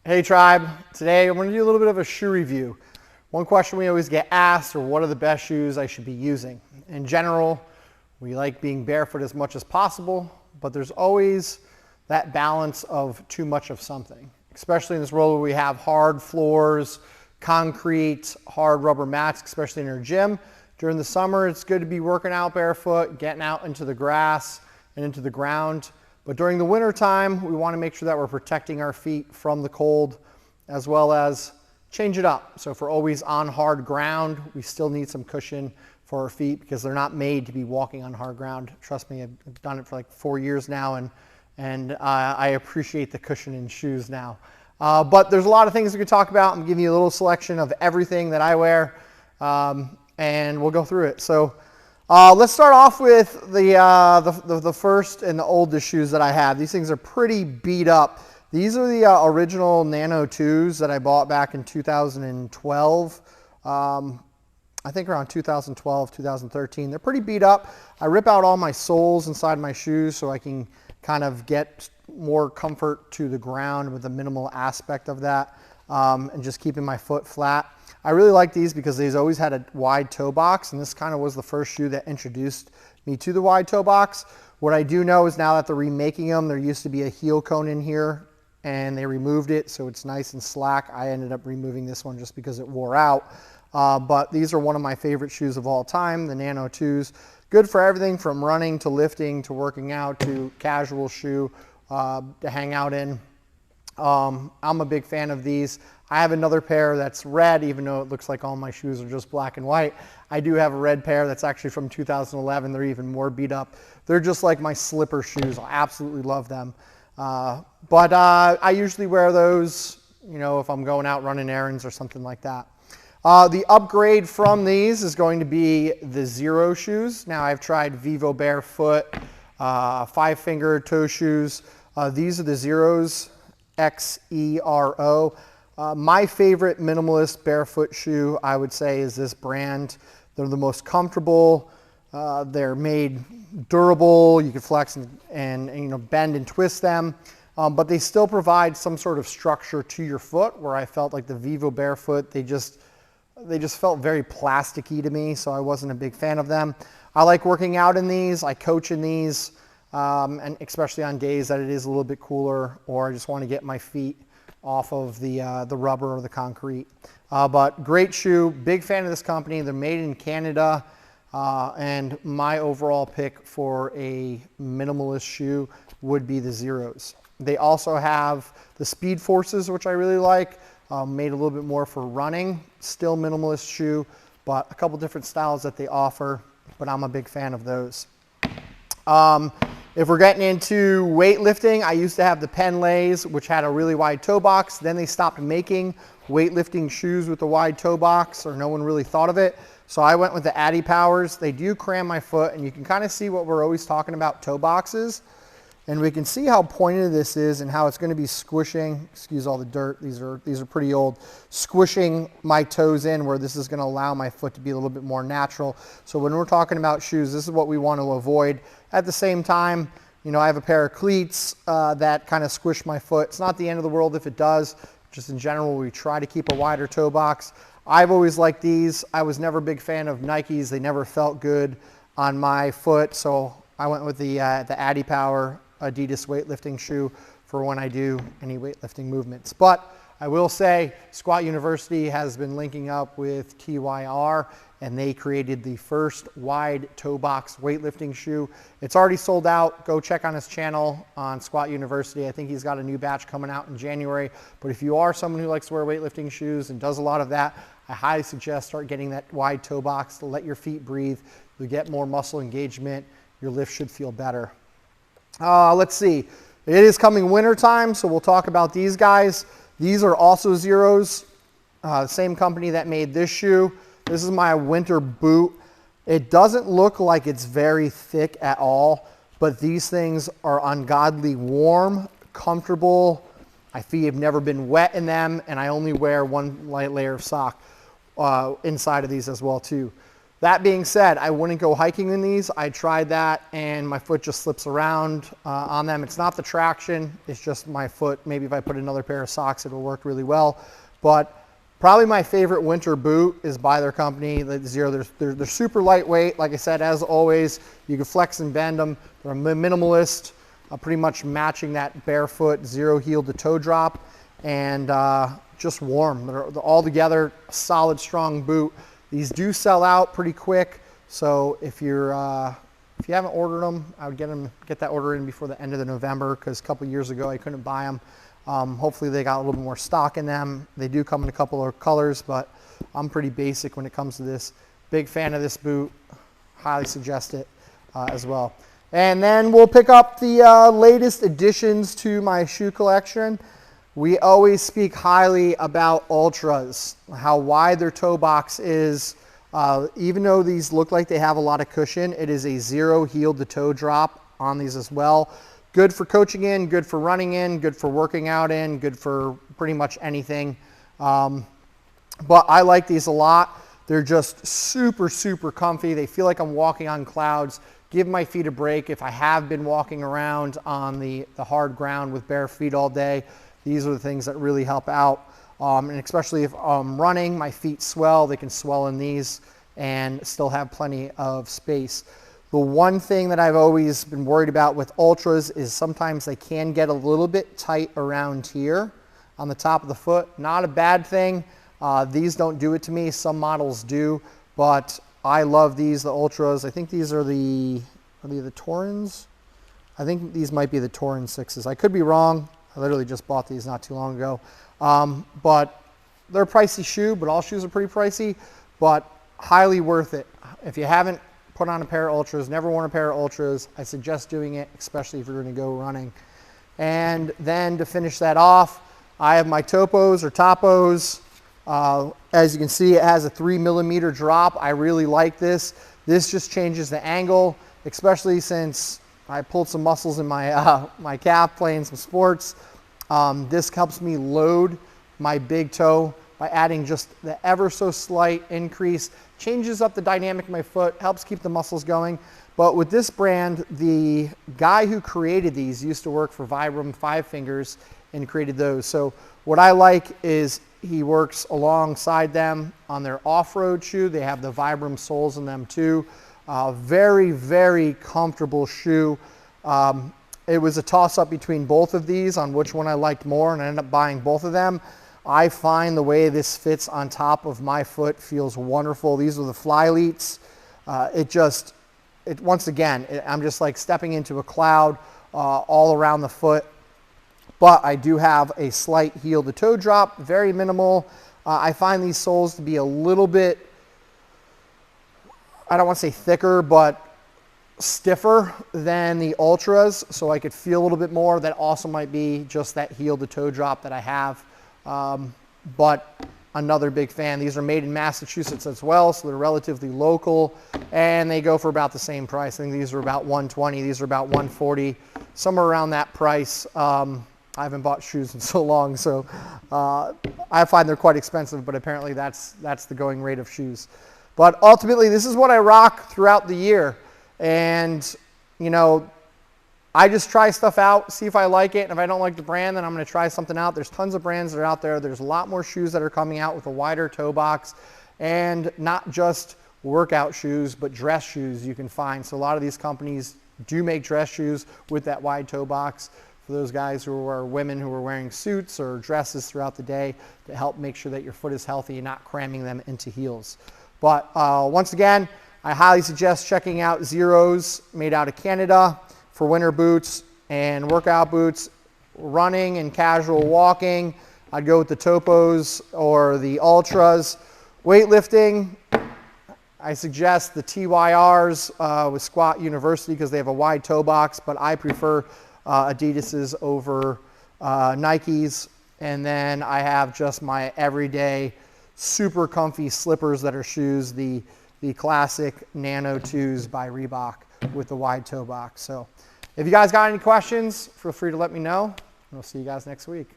Hey Tribe, today I'm going to do a little bit of a shoe review. One question we always get asked are what are the best shoes I should be using? In general, we like being barefoot as much as possible, but there's always that balance of too much of something, especially in this world where we have hard floors, concrete, hard rubber mats, especially in our gym. During the summer, it's good to be working out barefoot, getting out into the grass and into the ground. But during the winter time, we want to make sure that we're protecting our feet from the cold, as well as change it up. So if we're always on hard ground, we still need some cushion for our feet because they're not made to be walking on hard ground. Trust me, I've done it for like 4 years now, and I appreciate the cushion in shoes now. But there's a lot of things we could talk about. I'm giving you a little selection of everything that I wear, and we'll go through it. So let's start off with the first and the oldest shoes that I have. These things are pretty beat up. These are the original Nano 2s that I bought back in 2012. I think around 2012, 2013. They're pretty beat up. I rip out all my soles inside my shoes so I can kind of get more comfort to the ground with the minimal aspect of that, and just keeping my foot flat. I really like these because they've always had a wide toe box, and this kind of was the first shoe that introduced me to the wide toe box. What I do know is now that they're remaking them, there used to be a heel cone in here, and they removed it, so it's nice and slack. I ended up removing this one just because it wore out. But these are one of my favorite shoes of all time, the Nano 2s. Good for everything from running to lifting to working out to casual shoe to hang out in. I'm a big fan of these. I have another pair that's red, even though it looks like all my shoes are just black and white. I do have a red pair that's actually from 2011. They're even more beat up. They're just like my slipper shoes. I absolutely love them. But I usually wear those, you know, if I'm going out running errands or something like that. The upgrade from these is going to be the Zero shoes. Now I've tried Vivo Barefoot, 5-finger toe shoes. These are the Zeros, Xero. My favorite minimalist barefoot shoe, I would say, is this brand. They're the most comfortable. They're made durable. You can flex and you know, bend and twist them, but they still provide some sort of structure to your foot. Where I felt like the Vivo Barefoot, they just felt very plasticky to me, so I wasn't a big fan of them. I like working out in these. I coach in these, and especially on days that it is a little bit cooler, or I just want to get my feet off of the rubber or the concrete. But great shoe, big fan of this company. They're made in Canada, and my overall pick for a minimalist shoe would be the Zeros. They also have the Speed Forces, which I really like, made a little bit more for running. Still minimalist shoe, but a couple different styles that they offer, but I'm a big fan of those. If we're getting into weightlifting, I used to have the Penlays, which had a really wide toe box. Then they stopped making weightlifting shoes with the wide toe box, or no one really thought of it. So I went with the Addy Powers. They do cram my foot, and you can kind of see what we're always talking about, toe boxes. And we can see how pointed this is and how it's going to be squishing, excuse all the dirt, these are pretty old, squishing my toes in, where this is going to allow my foot to be a little bit more natural. So when we're talking about shoes, this is what we want to avoid. At the same time, you know, I have a pair of cleats that kind of squish my foot. It's not the end of the world if it does. Just in general, we try to keep a wider toe box. I've always liked these. I was never a big fan of Nikes. They never felt good on my foot, so I went with the Addy Power Adidas weightlifting shoe for when I do any weightlifting movements. But I will say Squat University has been linking up with TYR, and they created the first wide toe box weightlifting shoe. It's already sold out. Go check on his channel on Squat University. I think he's got a new batch coming out in January. But if you are someone who likes to wear weightlifting shoes and does a lot of that, I highly suggest start getting that wide toe box to let your feet breathe. You'll get more muscle engagement. Your lift should feel better. Let's see. It is coming winter time, so we'll talk about these guys. These are also Zeros, same company that made this shoe. This is my winter boot. It doesn't look like it's very thick at all, but these things are ungodly warm, comfortable. My feet have never been wet in them, and I only wear one light layer of sock inside of these as well too. That being said, I wouldn't go hiking in these. I tried that and my foot just slips around on them. It's not the traction, it's just my foot. Maybe if I put another pair of socks, it'll work really well. But probably my favorite winter boot is by their company, the Zero. They're super lightweight. Like I said, as always, you can flex and bend them. They're minimalist, pretty much matching that barefoot zero heel to toe drop, and just warm. They're all together, a solid, strong boot. These do sell out pretty quick, so if you haven't ordered them, I would get that order in before the end of November, because a couple years ago I couldn't buy them. Hopefully they got a little bit more stock in them. They do come in a couple of colors, but I'm pretty basic when it comes to this. Big fan of this boot. Highly suggest it as well. And then we'll pick up the latest additions to my shoe collection. We always speak highly about Ultras, how wide their toe box is. Even though these look like they have a lot of cushion, it is a zero heel to toe drop on these as well. Good for coaching in, good for running in, good for working out in, good for pretty much anything. But I like these a lot. They're just super, super comfy. They feel like I'm walking on clouds. Give my feet a break. If I have been walking around on the hard ground with bare feet all day, these are the things that really help out. And especially if I'm running, my feet swell. They can swell in these and still have plenty of space. The one thing that I've always been worried about with Ultras is sometimes they can get a little bit tight around here on the top of the foot. Not a bad thing. These don't do it to me. Some models do, but I love these, the Ultras. I think these are the Torins? I think these might be the Torin 6s. I could be wrong. I literally just bought these not too long ago. But they're a pricey shoe, but all shoes are pretty pricey, but highly worth it. If you haven't put on a pair of Ultras, never worn a pair of Ultras, I suggest doing it, especially if you're going to go running. And then to finish that off, I have my Topos or Topos. As you can see, it has a 3mm drop. I really like this. This just changes the angle, especially since I pulled some muscles in my, my calf playing some sports. This helps me load my big toe by adding just the ever so slight increase. Changes up the dynamic of my foot, helps keep the muscles going. But with this brand, the guy who created these used to work for Vibram 5 Fingers and created those. So what I like is he works alongside them on their off-road shoe. They have the Vibram soles in them too. Very, very comfortable shoe. It was a toss-up between both of these on which one I liked more, and I ended up buying both of them. I find the way this fits on top of my foot feels wonderful. These are the Flyleats. Once again, I'm just like stepping into a cloud all around the foot. But I do have a slight heel to toe drop, very minimal. I find these soles to be a little bit, I don't want to say thicker, but stiffer than the Ultras, so I could feel a little bit more. That also might be just that heel to toe drop that I have. But another big fan. These are made in Massachusetts as well, so they're relatively local, and they go for about the same price. I think these are about $120, these are about $140, somewhere around that price. I haven't bought shoes in so long, so I find they're quite expensive, but apparently that's the going rate of shoes. But ultimately, this is what I rock throughout the year. And, you know, I just try stuff out, see if I like it. And if I don't like the brand, then I'm going to try something out. There's tons of brands that are out there. There's a lot more shoes that are coming out with a wider toe box. And not just workout shoes, but dress shoes you can find. So a lot of these companies do make dress shoes with that wide toe box for those guys who are women who are wearing suits or dresses throughout the day to help make sure that your foot is healthy and not cramming them into heels. But once again, I highly suggest checking out Zeros made out of Canada for winter boots and workout boots, running and casual walking. I'd go with the Topos or the Ultras. Weightlifting, I suggest the TYRs with Squat University because they have a wide toe box, but I prefer Adidas's over Nikes. And then I have just my everyday super comfy slippers that are shoes, the classic Nano 2s by Reebok with the wide toe box. So if you guys got any questions, feel free to let me know. We'll see you guys next week.